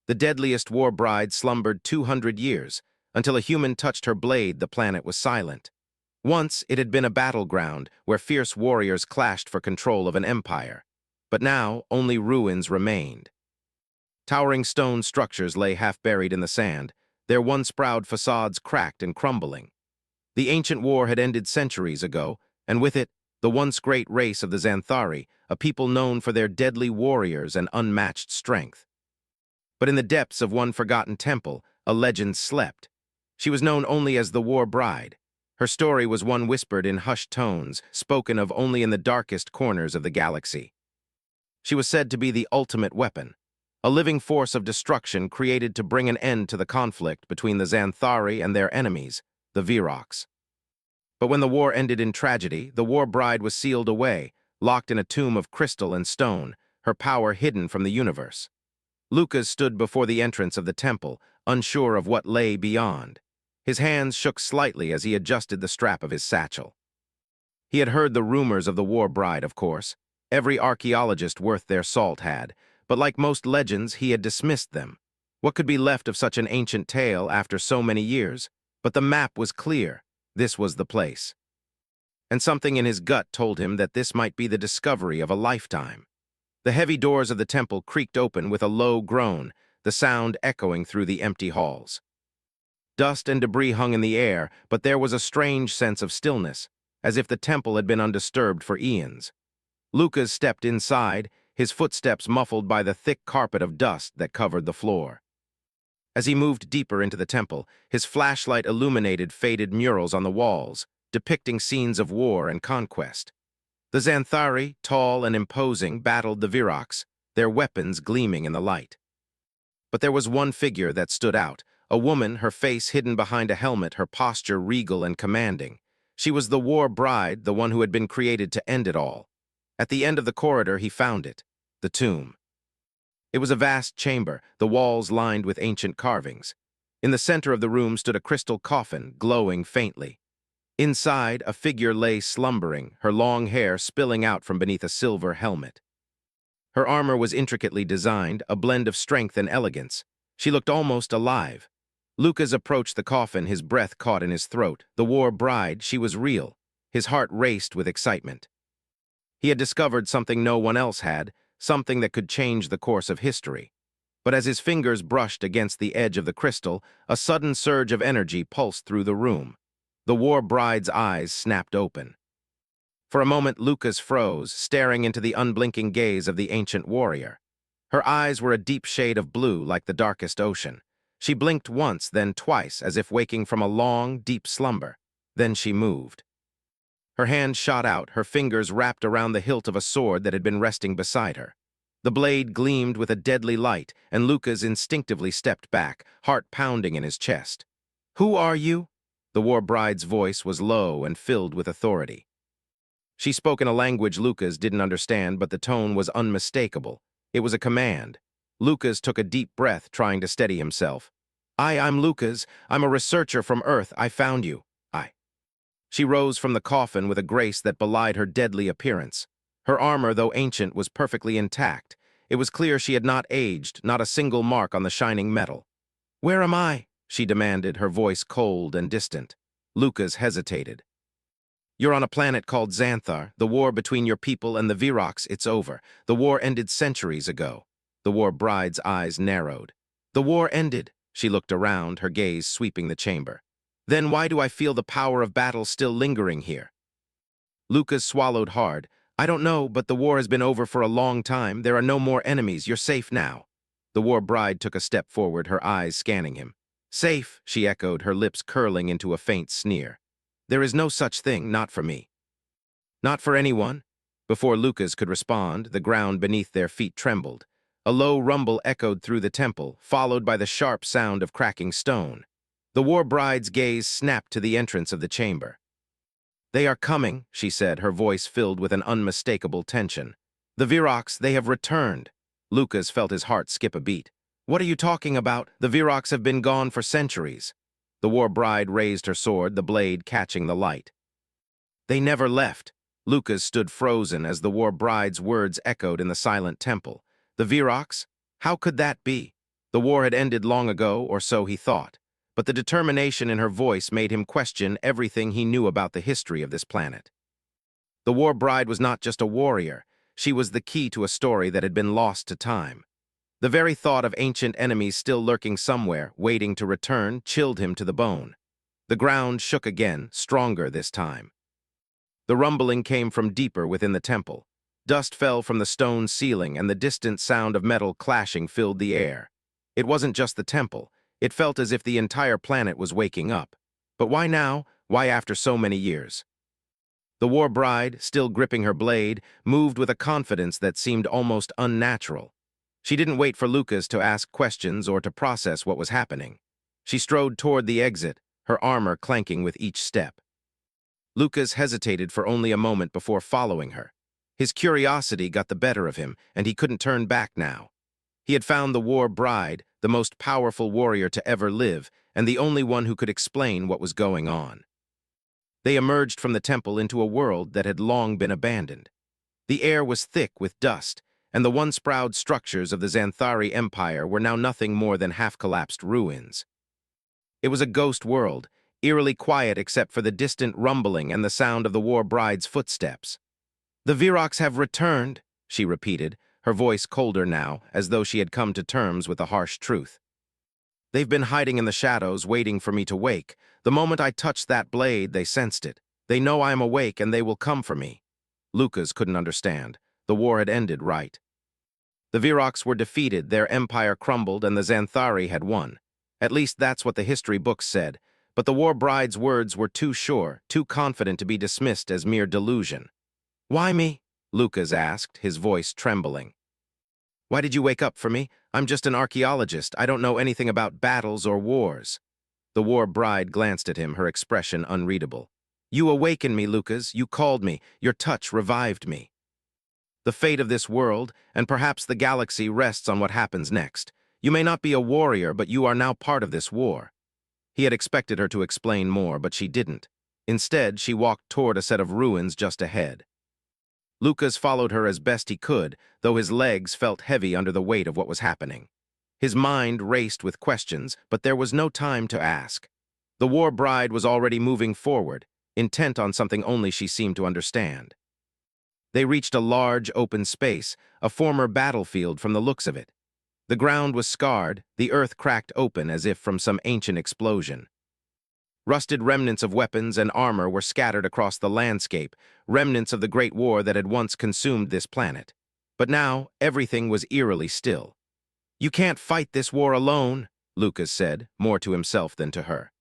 The deadliest war bride slumbered 200 years. Until a human touched her blade, the planet was silent. Once, it had been a battleground where fierce warriors clashed for control of an empire. But now, only ruins remained. Towering stone structures lay half-buried in the sand, their once-proud facades cracked and crumbling. The ancient war had ended centuries ago, and with it, the once great race of the Xanthari, a people known for their deadly warriors and unmatched strength. But in the depths of one forgotten temple, a legend slept. She was known only as the War Bride. Her story was one whispered in hushed tones, spoken of only in the darkest corners of the galaxy. She was said to be the ultimate weapon, a living force of destruction created to bring an end to the conflict between the Xanthari and their enemies, the Orcs. But when the war ended in tragedy, the War Bride was sealed away, locked in a tomb of crystal and stone, her power hidden from the universe. Lucas stood before the entrance of the temple, unsure of what lay beyond. His hands shook slightly as he adjusted the strap of his satchel. He had heard the rumors of the War Bride, of course. Every archaeologist worth their salt had, but like most legends, he had dismissed them. What could be left of such an ancient tale after so many years? But the map was clear. This was the place. And something in his gut told him that this might be the discovery of a lifetime. The heavy doors of the temple creaked open with a low groan, the sound echoing through the empty halls. Dust and debris hung in the air, but there was a strange sense of stillness, as if the temple had been undisturbed for eons. Lucas stepped inside, his footsteps muffled by the thick carpet of dust that covered the floor. As he moved deeper into the temple, his flashlight illuminated faded murals on the walls, depicting scenes of war and conquest. The Xanthari, tall and imposing, battled the Orcs, their weapons gleaming in the light. But there was one figure that stood out, a woman, her face hidden behind a helmet, her posture regal and commanding. She was the War Bride, the one who had been created to end it all. At the end of the corridor, he found it, the tomb. It was a vast chamber, the walls lined with ancient carvings. In the center of the room stood a crystal coffin, glowing faintly. Inside, a figure lay slumbering, her long hair spilling out from beneath a silver helmet. Her armor was intricately designed, a blend of strength and elegance. She looked almost alive. Lucas approached the coffin, his breath caught in his throat. The War Bride, she was real. His heart raced with excitement. He had discovered something no one else had, something that could change the course of history. But as his fingers brushed against the edge of the crystal, a sudden surge of energy pulsed through the room. The War Bride's eyes snapped open. For a moment, Lucas froze, staring into the unblinking gaze of the ancient warrior. Her eyes were a deep shade of blue, like the darkest ocean. She blinked once, then twice, as if waking from a long, deep slumber. Then she moved. Her hand shot out, her fingers wrapped around the hilt of a sword that had been resting beside her. The blade gleamed with a deadly light, and Lucas instinctively stepped back, heart pounding in his chest. "Who are you?" The War Bride's voice was low and filled with authority. She spoke in a language Lucas didn't understand, but the tone was unmistakable. It was a command. Lucas took a deep breath, trying to steady himself. I'm Lucas. I'm a researcher from Earth. I found you. She rose from the coffin with a grace that belied her deadly appearance. Her armor, though ancient, was perfectly intact. It was clear she had not aged, not a single mark on the shining metal. "Where am I?" she demanded, her voice cold and distant. Lucas hesitated. "You're on a planet called Xanthar. The war between your people and the Orcs, it's over. The war ended centuries ago." The War Bride's eyes narrowed. "The war ended." She looked around, her gaze sweeping the chamber. "Then why do I feel the power of battle still lingering here?" Lucas swallowed hard. "I don't know, but the war has been over for a long time. There are no more enemies. You're safe now." The War Bride took a step forward, her eyes scanning him. "Safe," she echoed, her lips curling into a faint sneer. "There is no such thing, not for me." "Not for anyone?" Before Lucas could respond, the ground beneath their feet trembled. A low rumble echoed through the temple, followed by the sharp sound of cracking stone. The War Bride's gaze snapped to the entrance of the chamber. "They are coming," she said, her voice filled with an unmistakable tension. "The Orcs, they have returned." Lucas felt his heart skip a beat. "What are you talking about? The Orcs have been gone for centuries." The War Bride raised her sword, the blade catching the light. "They never left." Lucas stood frozen as the War Bride's words echoed in the silent temple. "The Orcs? How could that be?" The war had ended long ago, or so he thought, but the determination in her voice made him question everything he knew about the history of this planet. The war bride was not just a warrior, she was the key to a story that had been lost to time. The very thought of ancient enemies still lurking somewhere, waiting to return, chilled him to the bone. The ground shook again, stronger this time. The rumbling came from deeper within the temple. Dust fell from the stone ceiling, and the distant sound of metal clashing filled the air. It wasn't just the temple. It felt as if the entire planet was waking up. But why now? Why after so many years? The war bride, still gripping her blade, moved with a confidence that seemed almost unnatural. She didn't wait for Lucas to ask questions or to process what was happening. She strode toward the exit, her armor clanking with each step. Lucas hesitated for only a moment before following her. His curiosity got the better of him, and he couldn't turn back now. He had found the war bride, the most powerful warrior to ever live, and the only one who could explain what was going on. They emerged from the temple into a world that had long been abandoned. The air was thick with dust, and the once proud structures of the Xanthari Empire were now nothing more than half-collapsed ruins. It was a ghost world, eerily quiet except for the distant rumbling and the sound of the war bride's footsteps. "The Virocs have returned," she repeated, her voice colder now, as though she had come to terms with the harsh truth. "They've been hiding in the shadows, waiting for me to wake. The moment I touched that blade, they sensed it. They know I am awake, and they will come for me." Lucas couldn't understand. The war had ended, right? The Virocs were defeated, their empire crumbled, and the Xanthari had won. At least that's what the history books said, but the war bride's words were too sure, too confident to be dismissed as mere delusion. "Why me?" Lucas asked, his voice trembling. "Why did you wake up for me? I'm just an archaeologist. I don't know anything about battles or wars." The war bride glanced at him, her expression unreadable. "You awakened me, Lucas. You called me. Your touch revived me. The fate of this world, and perhaps the galaxy, rests on what happens next. You may not be a warrior, but you are now part of this war." He had expected her to explain more, but she didn't. Instead, she walked toward a set of ruins just ahead. Lucas followed her as best he could, though his legs felt heavy under the weight of what was happening. His mind raced with questions, but there was no time to ask. The war bride was already moving forward, intent on something only she seemed to understand. They reached a large, open space, a former battlefield from the looks of it. The ground was scarred, the earth cracked open as if from some ancient explosion. Rusted remnants of weapons and armor were scattered across the landscape, remnants of the Great War that had once consumed this planet. But now, everything was eerily still. "You can't fight this war alone," Lucas said, more to himself than to her.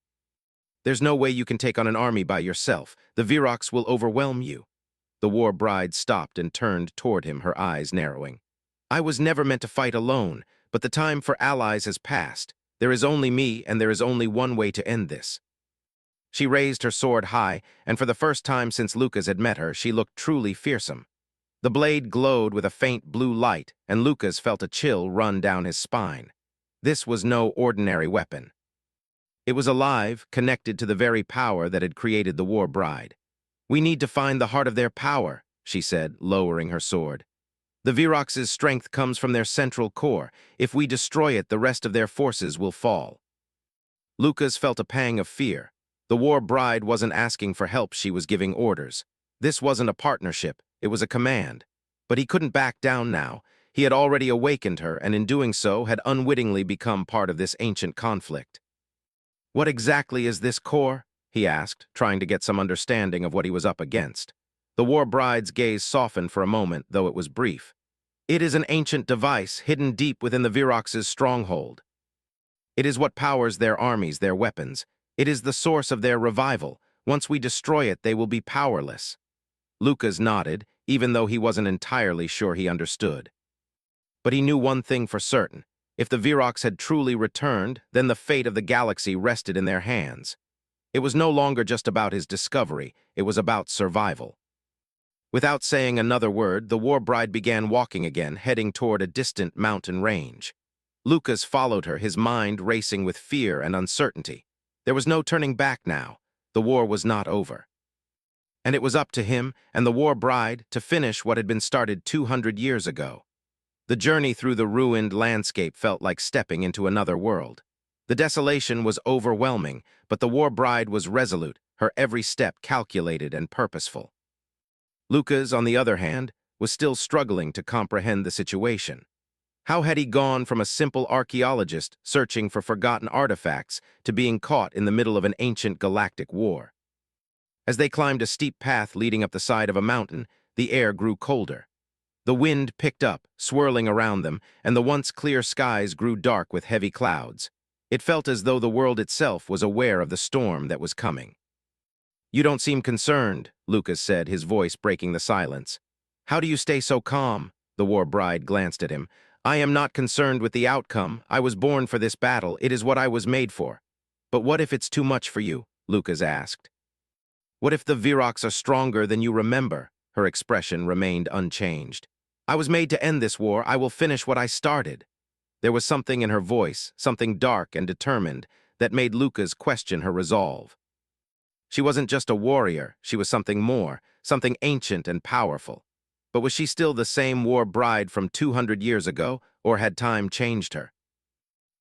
"There's no way you can take on an army by yourself. The Virocs will overwhelm you." The war bride stopped and turned toward him, her eyes narrowing. "I was never meant to fight alone, but the time for allies has passed. There is only me, and there is only one way to end this." She raised her sword high, and for the first time since Lucas had met her, she looked truly fearsome. The blade glowed with a faint blue light, and Lucas felt a chill run down his spine. This was no ordinary weapon. It was alive, connected to the very power that had created the war bride. "We need to find the heart of their power," she said, lowering her sword. "The Virocs' strength comes from their central core. If we destroy it, the rest of their forces will fall." Lucas felt a pang of fear. The war bride wasn't asking for help, she was giving orders. This wasn't a partnership, it was a command. But he couldn't back down now. He had already awakened her, and in doing so had unwittingly become part of this ancient conflict. "What exactly is this core?" he asked, trying to get some understanding of what he was up against. The war bride's gaze softened for a moment, though it was brief. "It is an ancient device hidden deep within the Virocs' stronghold. It is what powers their armies, their weapons. It is the source of their revival. Once we destroy it, they will be powerless." Lucas nodded, even though he wasn't entirely sure he understood. But he knew one thing for certain. If the Virocs had truly returned, then the fate of the galaxy rested in their hands. It was no longer just about his discovery, it was about survival. Without saying another word, the war bride began walking again, heading toward a distant mountain range. Lucas followed her, his mind racing with fear and uncertainty. There was no turning back now. The war was not over. And it was up to him and the war bride to finish what had been started 200 years ago. The journey through the ruined landscape felt like stepping into another world. The desolation was overwhelming, but the war bride was resolute, her every step calculated and purposeful. Lucas, on the other hand, was still struggling to comprehend the situation. How had he gone from a simple archaeologist searching for forgotten artifacts to being caught in the middle of an ancient galactic war? As they climbed a steep path leading up the side of a mountain, the air grew colder. The wind picked up, swirling around them, and the once clear skies grew dark with heavy clouds. It felt as though the world itself was aware of the storm that was coming. "You don't seem concerned," Lucas said, his voice breaking the silence. "How do you stay so calm?" The war bride glanced at him. "I am not concerned with the outcome. I was born for this battle. It is what I was made for." "But what if it's too much for you?" Lucas asked. "What if the Virocs are stronger than you remember?" Her expression remained unchanged. "I was made to end this war. I will finish what I started." There was something in her voice, something dark and determined, that made Lucas question her resolve. She wasn't just a warrior, she was something more, something ancient and powerful. But was she still the same war bride from 200 years ago, or had time changed her?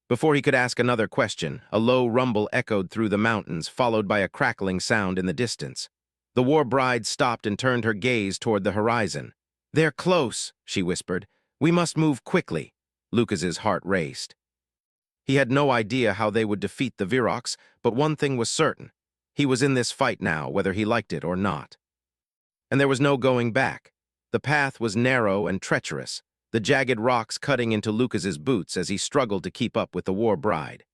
Before he could ask another question, a low rumble echoed through the mountains, followed by a crackling sound in the distance. The war bride stopped and turned her gaze toward the horizon. "They're close," she whispered. "We must move quickly." Lucas's heart raced. He had no idea how they would defeat the Virocs, but one thing was certain. He was in this fight now, whether he liked it or not. And there was no going back. The path was narrow and treacherous, the jagged rocks cutting into Lucas's boots as he struggled to keep up with the war bride.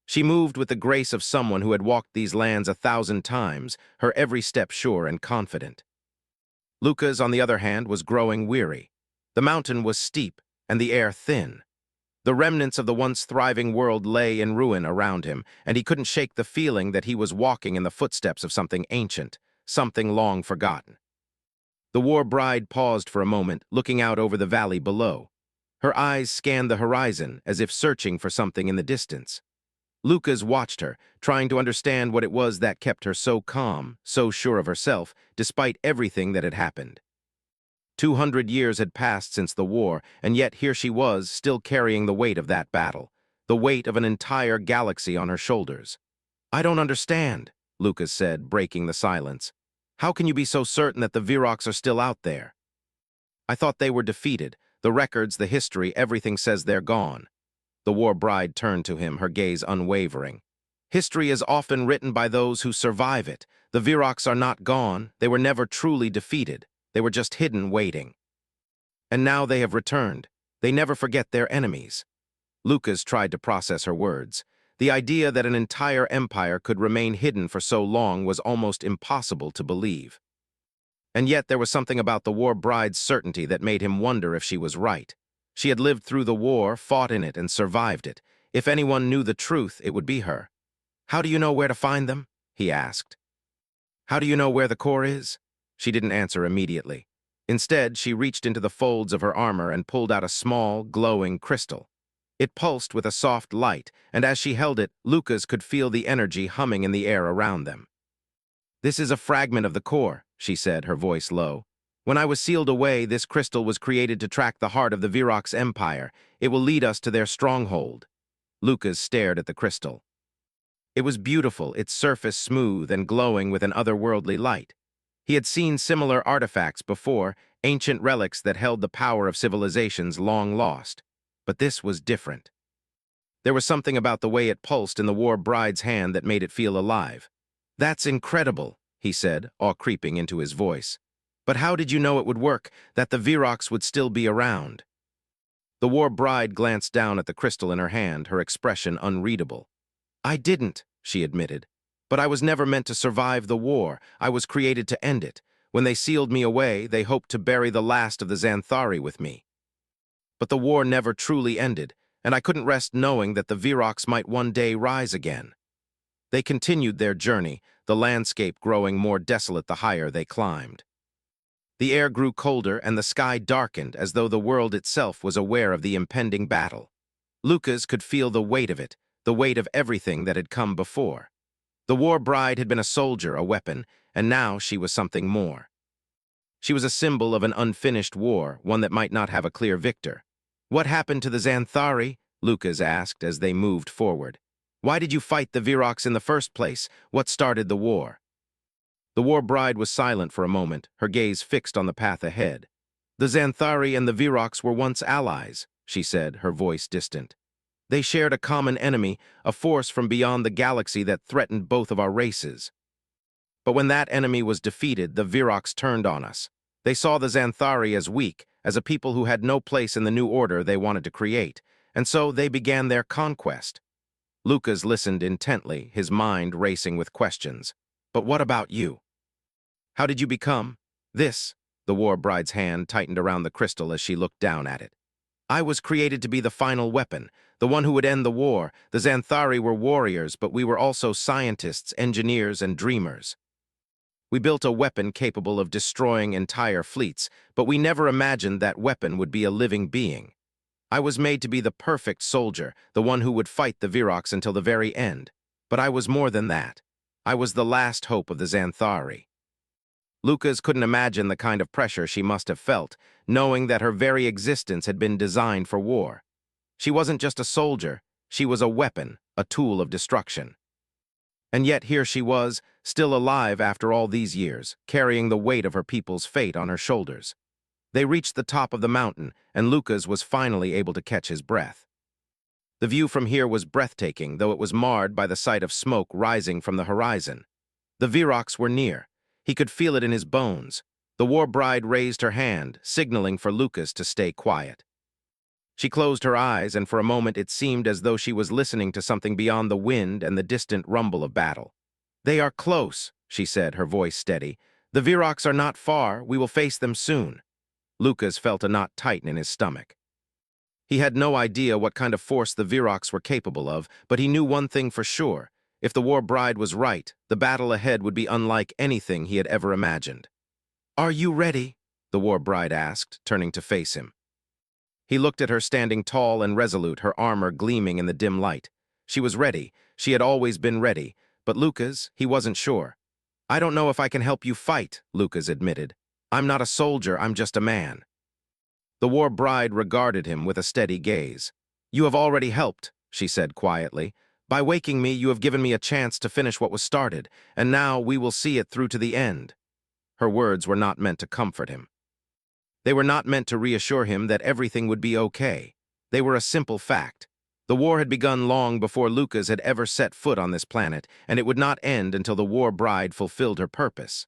She moved with the grace of someone who had walked these lands 1,000 times, her every step sure and confident. Lucas, on the other hand, was growing weary. The mountain was steep, and the air thin. The remnants of the once thriving world lay in ruin around him, and he couldn't shake the feeling that he was walking in the footsteps of something ancient, something long forgotten. The war bride paused for a moment, looking out over the valley below. Her eyes scanned the horizon, as if searching for something in the distance. Lucas watched her, trying to understand what it was that kept her so calm, so sure of herself, despite everything that had happened. 200 years had passed since the war, and yet here she was, still carrying the weight of that battle, the weight of an entire galaxy on her shoulders. "I don't understand," Lucas said, breaking the silence. "How can you be so certain that the Virocs are still out there?" "I thought they were defeated. The records, the history, everything says they're gone." The war bride turned to him, her gaze unwavering. "History is often written by those who survive it. The Virocs are not gone. They were never truly defeated. They were just hidden, waiting. And now they have returned. They never forget their enemies." Lucas tried to process her words. The idea that an entire empire could remain hidden for so long was almost impossible to believe. And yet there was something about the war bride's certainty that made him wonder if she was right. She had lived through the war, fought in it, and survived it. If anyone knew the truth, it would be her. "How do you know where to find them?" he asked. "How do you know where the core is?" She didn't answer immediately. Instead, she reached into the folds of her armor and pulled out a small, glowing crystal. It pulsed with a soft light, and as she held it, Lucas could feel the energy humming in the air around them. "This is a fragment of the core," she said, her voice low. "When I was sealed away, this crystal was created to track the heart of the Virocs Empire. It will lead us to their stronghold." Lucas stared at the crystal. It was beautiful, its surface smooth and glowing with an otherworldly light. He had seen similar artifacts before, ancient relics that held the power of civilizations long lost. But this was different. There was something about the way it pulsed in the war bride's hand that made it feel alive. "That's incredible," he said, awe creeping into his voice. "But how did you know it would work, that the Virocs would still be around?" The war bride glanced down at the crystal in her hand, her expression unreadable. "I didn't," she admitted. "But I was never meant to survive the war. I was created to end it. When they sealed me away, they hoped to bury the last of the Xanthari with me. But the war never truly ended, and I couldn't rest knowing that the Virocs might one day rise again." They continued their journey, the landscape growing more desolate the higher they climbed. The air grew colder and the sky darkened as though the world itself was aware of the impending battle. Lucas could feel the weight of it, the weight of everything that had come before. The war bride had been a soldier, a weapon, and now she was something more. She was a symbol of an unfinished war, one that might not have a clear victor. What happened to the Xanthari? Lucas asked as they moved forward. Why did you fight the Virocs in the first place? What started the war? The war bride was silent for a moment, her gaze fixed on the path ahead. The Xanthari and the Virocs were once allies, she said, her voice distant. They shared a common enemy, a force from beyond the galaxy that threatened both of our races. But when that enemy was defeated, the Virocs turned on us. They saw the Xanthari as weak, as a people who had no place in the new order they wanted to create, and so they began their conquest. Lucas listened intently, his mind racing with questions. But what about you? How did you become this? The war bride's hand tightened around the crystal as she looked down at it. I was created to be the final weapon, the one who would end the war. The Xanthari were warriors, but we were also scientists, engineers, and dreamers. We built a weapon capable of destroying entire fleets, but we never imagined that weapon would be a living being. I was made to be the perfect soldier, the one who would fight the Virocs until the very end. But I was more than that. I was the last hope of the Xanthari. Lucas couldn't imagine the kind of pressure she must have felt, knowing that her very existence had been designed for war. She wasn't just a soldier, she was a weapon, a tool of destruction. And yet here she was, still alive after all these years, carrying the weight of her people's fate on her shoulders. They reached the top of the mountain, and Lucas was finally able to catch his breath. The view from here was breathtaking, though it was marred by the sight of smoke rising from the horizon. The Virocs were near. He could feel it in his bones. The war bride raised her hand, signaling for Lucas to stay quiet. She closed her eyes, and for a moment it seemed as though she was listening to something beyond the wind and the distant rumble of battle. They are close, she said, her voice steady. The Virocs are not far. We will face them soon. Lucas felt a knot tighten in his stomach. He had no idea what kind of force the Virocs were capable of, but he knew one thing for sure. If the war bride was right, the battle ahead would be unlike anything he had ever imagined. Are you ready? The war bride asked, turning to face him. He looked at her standing tall and resolute, her armor gleaming in the dim light. She was ready. She had always been ready. But Lucas, he wasn't sure. I don't know if I can help you fight, Lucas admitted. I'm not a soldier, I'm just a man. The war bride regarded him with a steady gaze. You have already helped, she said quietly. By waking me, you have given me a chance to finish what was started, and now we will see it through to the end. Her words were not meant to comfort him. They were not meant to reassure him that everything would be okay. They were a simple fact. The war had begun long before Lucas had ever set foot on this planet, and it would not end until the war bride fulfilled her purpose.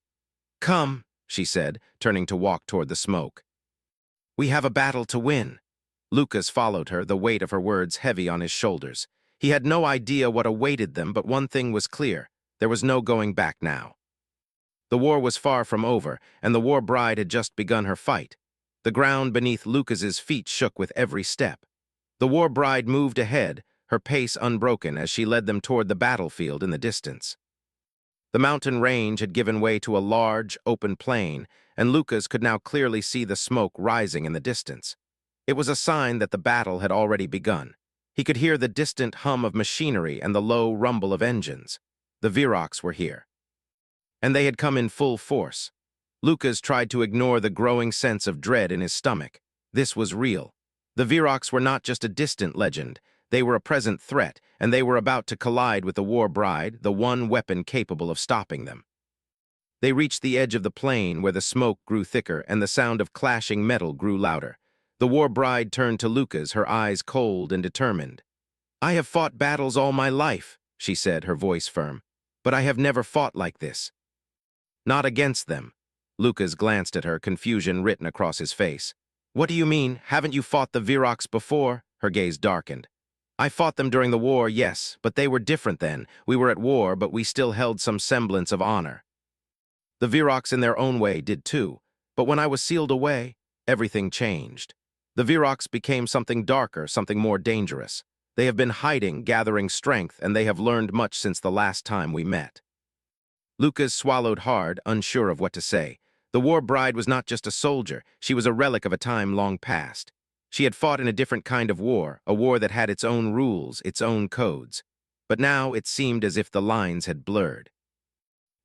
Come, she said, turning to walk toward the smoke. We have a battle to win. Lucas followed her, the weight of her words heavy on his shoulders. He had no idea what awaited them, but one thing was clear. There was no going back now. The war was far from over, and the war bride had just begun her fight. The ground beneath Lucas's feet shook with every step. The war bride moved ahead, her pace unbroken as she led them toward the battlefield in the distance. The mountain range had given way to a large, open plain, and Lucas could now clearly see the smoke rising in the distance. It was a sign that the battle had already begun. He could hear the distant hum of machinery and the low rumble of engines. The Virocs were here. And they had come in full force. Lucas tried to ignore the growing sense of dread in his stomach. This was real. The Virocs were not just a distant legend. They were a present threat, and they were about to collide with the war bride, the one weapon capable of stopping them. They reached the edge of the plain where the smoke grew thicker and the sound of clashing metal grew louder. The war bride turned to Lucas, her eyes cold and determined. I have fought battles all my life, she said, her voice firm, but I have never fought like this. Not against them. Lucas glanced at her, confusion written across his face. What do you mean? Haven't you fought the Virocs before? Her gaze darkened. I fought them during the war, yes, but they were different then. We were at war, but we still held some semblance of honor. The Virocs in their own way did too, but when I was sealed away, everything changed. The Virocs became something darker, something more dangerous. They have been hiding, gathering strength, and they have learned much since the last time we met. Lucas swallowed hard, unsure of what to say. The war bride was not just a soldier, she was a relic of a time long past. She had fought in a different kind of war, a war that had its own rules, its own codes. But now it seemed as if the lines had blurred.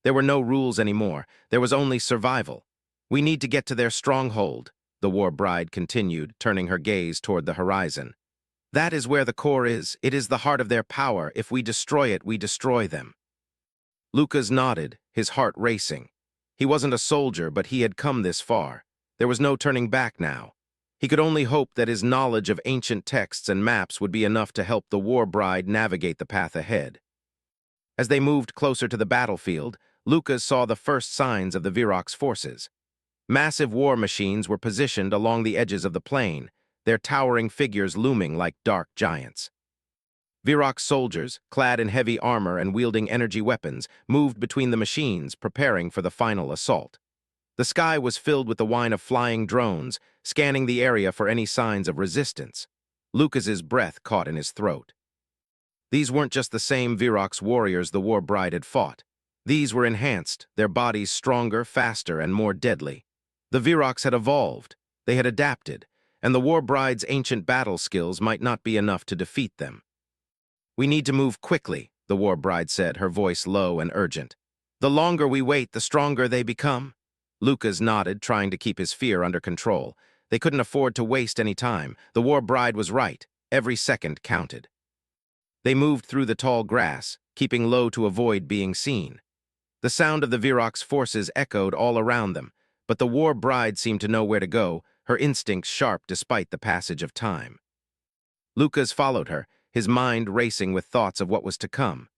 There were no rules anymore, there was only survival. We need to get to their stronghold. the war bride continued, turning her gaze toward the horizon. That is where the core is. It is the heart of their power. If we destroy it, we destroy them. Lucas nodded, his heart racing. He wasn't a soldier, but he had come this far. There was no turning back now. He could only hope that his knowledge of ancient texts and maps would be enough to help the war bride navigate the path ahead. As they moved closer to the battlefield, Lucas saw the first signs of the Virox forces. Massive war machines were positioned along the edges of the plain, their towering figures looming like dark giants. Virox soldiers, clad in heavy armor and wielding energy weapons, moved between the machines, preparing for the final assault. The sky was filled with the whine of flying drones, scanning the area for any signs of resistance. Lucas's breath caught in his throat. These weren't just the same Virox warriors the war bride had fought. These were enhanced, their bodies stronger, faster, and more deadly. The Virox had evolved, they had adapted, and the war bride's ancient battle skills might not be enough to defeat them. "We need to move quickly," the war bride said, her voice low and urgent. "The longer we wait, the stronger they become." Lucas nodded, trying to keep his fear under control. They couldn't afford to waste any time. The war bride was right. Every second counted. They moved through the tall grass, keeping low to avoid being seen. The sound of the Virox forces echoed all around them, but the war bride seemed to know where to go, her instincts sharp despite the passage of time. Lucas followed her, his mind racing with thoughts of what was to come.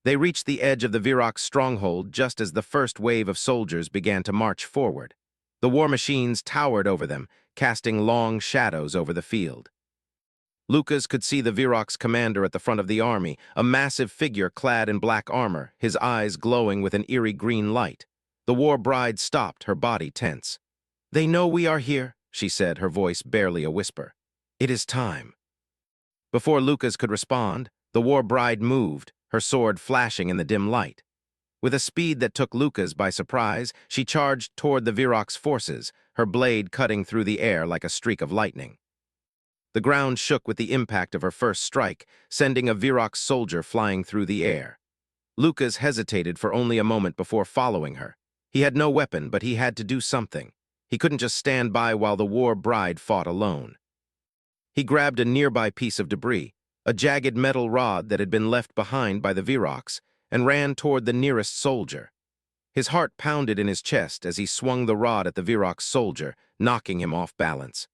They reached the edge of the Virox stronghold just as the first wave of soldiers began to march forward. The war machines towered over them, casting long shadows over the field. Lucas could see the Virox commander at the front of the army, a massive figure clad in black armor, his eyes glowing with an eerie green light. The war bride stopped, her body tense. "They know we are here," she said, her voice barely a whisper. "It is time." Before Lucas could respond, the war bride moved, her sword flashing in the dim light. With a speed that took Lucas by surprise, she charged toward the Virox forces, her blade cutting through the air like a streak of lightning. The ground shook with the impact of her first strike, sending a Virox soldier flying through the air. Lucas hesitated for only a moment before following her. He had no weapon, but he had to do something. He couldn't just stand by while the war bride fought alone. He grabbed a nearby piece of debris, a jagged metal rod that had been left behind by the Virox, and ran toward the nearest soldier. His heart pounded in his chest as he swung the rod at the Virox soldier, knocking him off balance.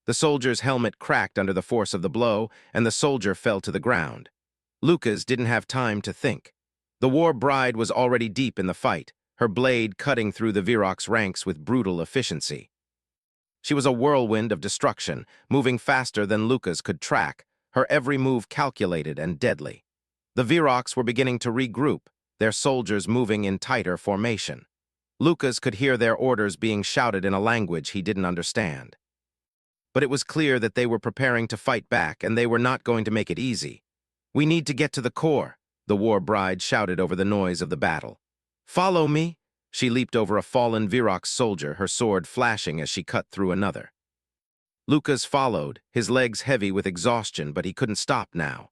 The soldier's helmet cracked under the force of the blow, and the soldier fell to the ground. Lucas didn't have time to think. The war bride was already deep in the fight, her blade cutting through the Virox ranks with brutal efficiency. She was a whirlwind of destruction, moving faster than Lucas could track, her every move calculated and deadly. The Virox were beginning to regroup, their soldiers moving in tighter formation. Lucas could hear their orders being shouted in a language he didn't understand. But it was clear that they were preparing to fight back, and they were not going to make it easy. "We need to get to the core," the war bride shouted over the noise of the battle. "Follow me." She leaped over a fallen Virox soldier, her sword flashing as she cut through another. Lucas followed, his legs heavy with exhaustion, but he couldn't stop now.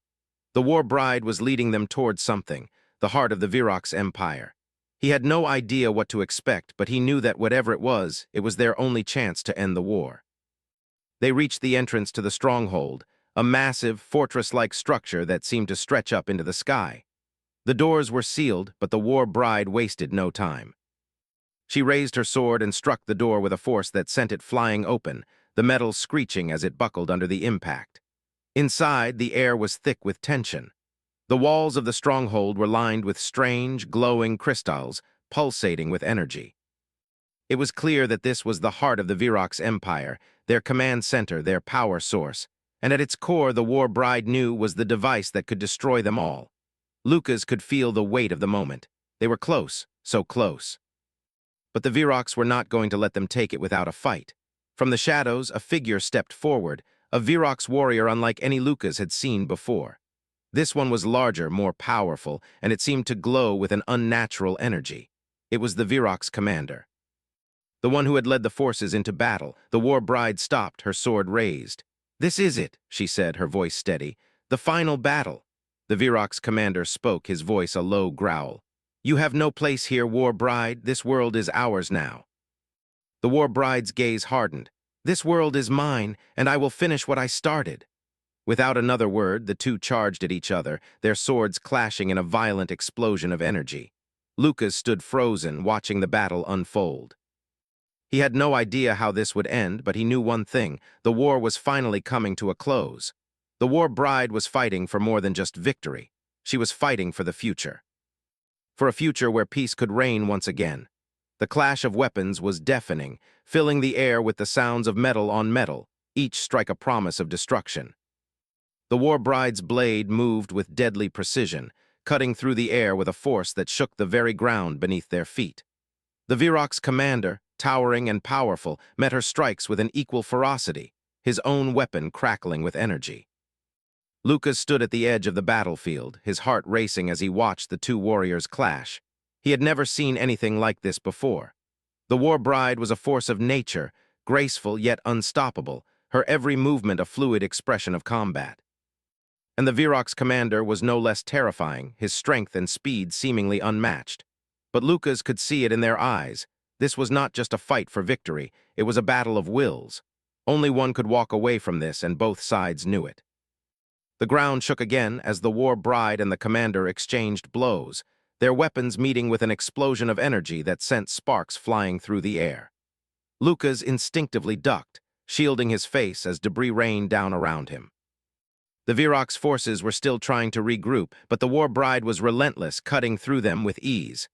The war bride was leading them towards something, the heart of the Virox Empire. He had no idea what to expect, but he knew that whatever it was their only chance to end the war. They reached the entrance to the stronghold, a massive, fortress-like structure that seemed to stretch up into the sky. The doors were sealed, but the war bride wasted no time. She raised her sword and struck the door with a force that sent it flying open, the metal screeching as it buckled under the impact. Inside, the air was thick with tension. The walls of the stronghold were lined with strange, glowing crystals, pulsating with energy. It was clear that this was the heart of the Virox Empire, their command center, their power source, and at its core the war bride knew was the device that could destroy them all. Lucas could feel the weight of the moment. They were close, so close. But the Virox were not going to let them take it without a fight. From the shadows, a figure stepped forward, a Virox warrior unlike any Lucas had seen before. This one was larger, more powerful, and it seemed to glow with an unnatural energy. It was the Virox commander. The one who had led the forces into battle. The war bride stopped, her sword raised. "This is it," she said, her voice steady. "The final battle." The Virox commander spoke, his voice a low growl. "You have no place here, war bride. This world is ours now." The war bride's gaze hardened. This world is mine, and I will finish what I started." Without another word, the two charged at each other, their swords clashing in a violent explosion of energy. Lucas stood frozen, watching the battle unfold. He had no idea how this would end, but he knew one thing: the war was finally coming to a close. The war bride was fighting for more than just victory. She was fighting for the future. For a future where peace could reign once again. The clash of weapons was deafening, filling the air with the sounds of metal on metal, each strike a promise of destruction. The war bride's blade moved with deadly precision, cutting through the air with a force that shook the very ground beneath their feet. The Virok's commander, towering and powerful, met her strikes with an equal ferocity, his own weapon crackling with energy. Lucas stood at the edge of the battlefield, his heart racing as he watched the two warriors clash. He had never seen anything like this before. The war bride was a force of nature, graceful yet unstoppable, her every movement a fluid expression of combat. And the Virok's commander was no less terrifying, his strength and speed seemingly unmatched. But Lucas could see it in their eyes. This was not just a fight for victory, it was a battle of wills. Only one could walk away from this, and both sides knew it. The ground shook again as the war bride and the commander exchanged blows, their weapons meeting with an explosion of energy that sent sparks flying through the air. Lucas instinctively ducked, shielding his face as debris rained down around him. The Virok's forces were still trying to regroup, but the war bride was relentless, cutting through them with ease.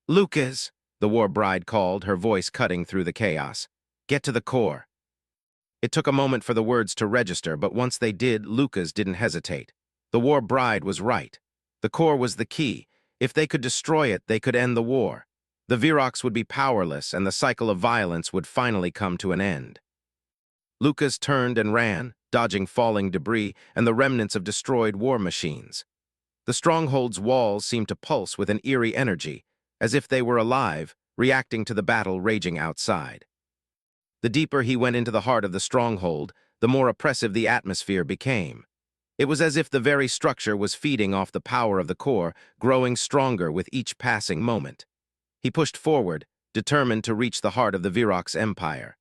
"Lucas," the war bride called, her voice cutting through the chaos. "Get to the core." It took a moment for the words to register, but once they did, Lucas didn't hesitate. The war bride was right. The core was the key. If they could destroy it, they could end the war. The Viroks would be powerless, and the cycle of violence would finally come to an end. Lucas turned and ran, dodging falling debris and the remnants of destroyed war machines. The stronghold's walls seemed to pulse with an eerie energy, as if they were alive, reacting to the battle raging outside. The deeper he went into the heart of the stronghold, the more oppressive the atmosphere became. It was as if the very structure was feeding off the power of the core, growing stronger with each passing moment. He pushed forward, determined to reach the heart of the Virok's empire.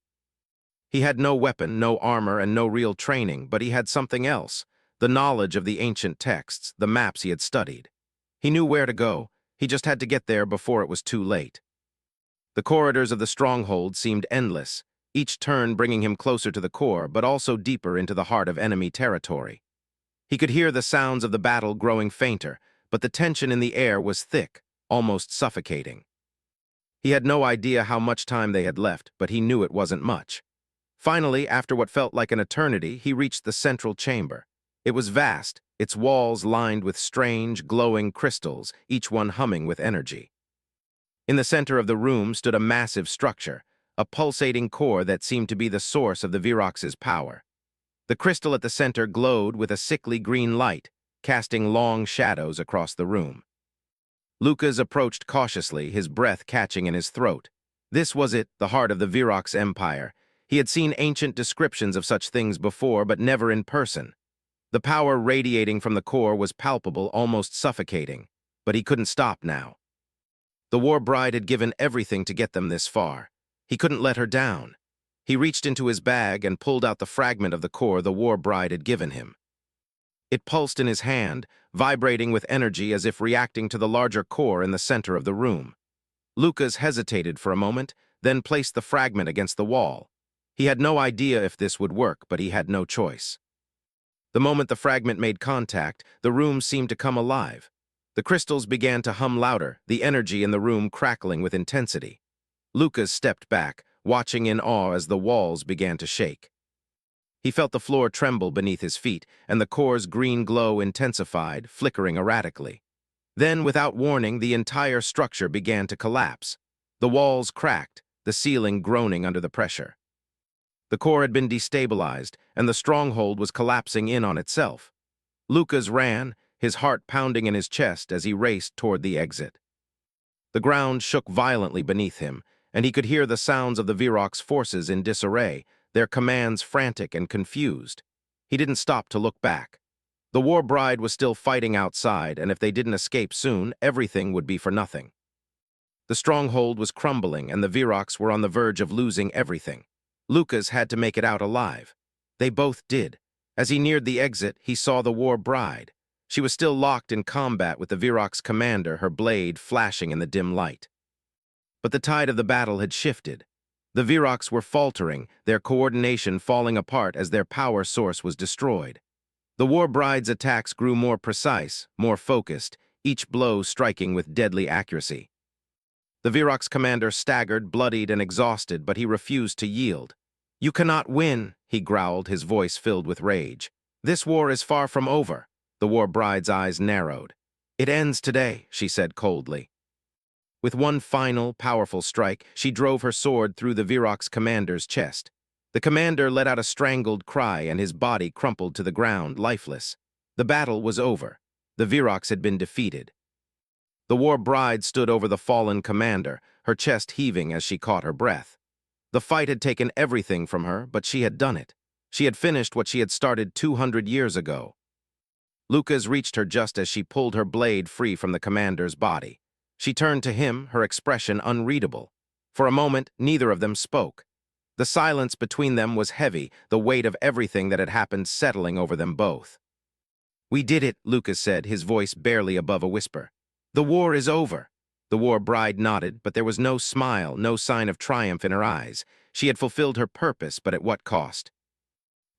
He had no weapon, no armor, and no real training, but he had something else: the knowledge of the ancient texts, the maps he had studied. He knew where to go. He just had to get there before it was too late. The corridors of the stronghold seemed endless, each turn bringing him closer to the core, but also deeper into the heart of enemy territory. He could hear the sounds of the battle growing fainter, but the tension in the air was thick, almost suffocating. He had no idea how much time they had left, but he knew it wasn't much. Finally, after what felt like an eternity, he reached the central chamber. It was vast, its walls lined with strange, glowing crystals, each one humming with energy. In the center of the room stood a massive structure, a pulsating core that seemed to be the source of the Viroks' power. The crystal at the center glowed with a sickly green light, casting long shadows across the room. Lucas approached cautiously, his breath catching in his throat. This was it, the heart of the Viroks' empire. He had seen ancient descriptions of such things before, but never in person. The power radiating from the core was palpable, almost suffocating, but he couldn't stop now. The war bride had given everything to get them this far. He couldn't let her down. He reached into his bag and pulled out the fragment of the core the war bride had given him. It pulsed in his hand, vibrating with energy as if reacting to the larger core in the center of the room. Lucas hesitated for a moment, then placed the fragment against the wall. He had no idea if this would work, but he had no choice. The moment the fragment made contact, the room seemed to come alive. The crystals began to hum louder, the energy in the room crackling with intensity. Lucas stepped back, watching in awe as the walls began to shake. He felt the floor tremble beneath his feet, and the core's green glow intensified, flickering erratically. Then, without warning, the entire structure began to collapse. The walls cracked, the ceiling groaning under the pressure. The core had been destabilized, and the stronghold was collapsing in on itself. Lucas ran, his heart pounding in his chest as he raced toward the exit. The ground shook violently beneath him, and he could hear the sounds of the Virok's forces in disarray, their commands frantic and confused. He didn't stop to look back. The war bride was still fighting outside, and if they didn't escape soon, everything would be for nothing. The stronghold was crumbling, and the Viroks were on the verge of losing everything. Lucas had to make it out alive. They both did. As he neared the exit, he saw the war bride. She was still locked in combat with the Virox commander, her blade flashing in the dim light. But the tide of the battle had shifted. The Virox were faltering, their coordination falling apart as their power source was destroyed. The war bride's attacks grew more precise, more focused, each blow striking with deadly accuracy. The Virox commander staggered, bloodied, and exhausted, but he refused to yield. "You cannot win," he growled, his voice filled with rage. "This war is far from over." The war bride's eyes narrowed. "It ends today," she said coldly. With one final, powerful strike, she drove her sword through the Virox commander's chest. The commander let out a strangled cry, and his body crumpled to the ground, lifeless. The battle was over. The Virox had been defeated. The war bride stood over the fallen commander, her chest heaving as she caught her breath. The fight had taken everything from her, but she had done it. She had finished what she had started 200 years ago. Lucas reached her just as she pulled her blade free from the commander's body. She turned to him, her expression unreadable. For a moment, neither of them spoke. The silence between them was heavy, the weight of everything that had happened settling over them both. "We did it," Lucas said, his voice barely above a whisper. "The war is over." The war bride nodded, but there was no smile, no sign of triumph in her eyes. She had fulfilled her purpose, but at what cost?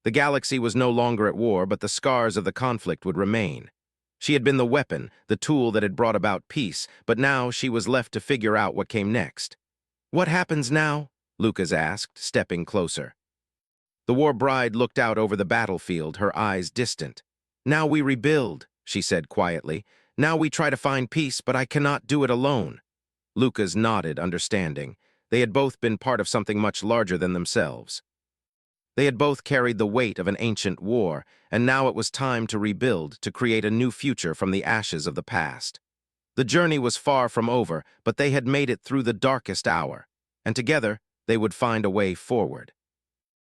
The galaxy was no longer at war, but the scars of the conflict would remain. She had been the weapon, the tool that had brought about peace, but now she was left to figure out what came next. "What happens now?" Lucas asked, stepping closer. The war bride looked out over the battlefield, her eyes distant. "Now we rebuild," she said quietly. "Now we try to find peace, but I cannot do it alone." Lucas nodded, understanding. They had both been part of something much larger than themselves. They had both carried the weight of an ancient war, and now it was time to rebuild, to create a new future from the ashes of the past. The journey was far from over, but they had made it through the darkest hour, and together they would find a way forward.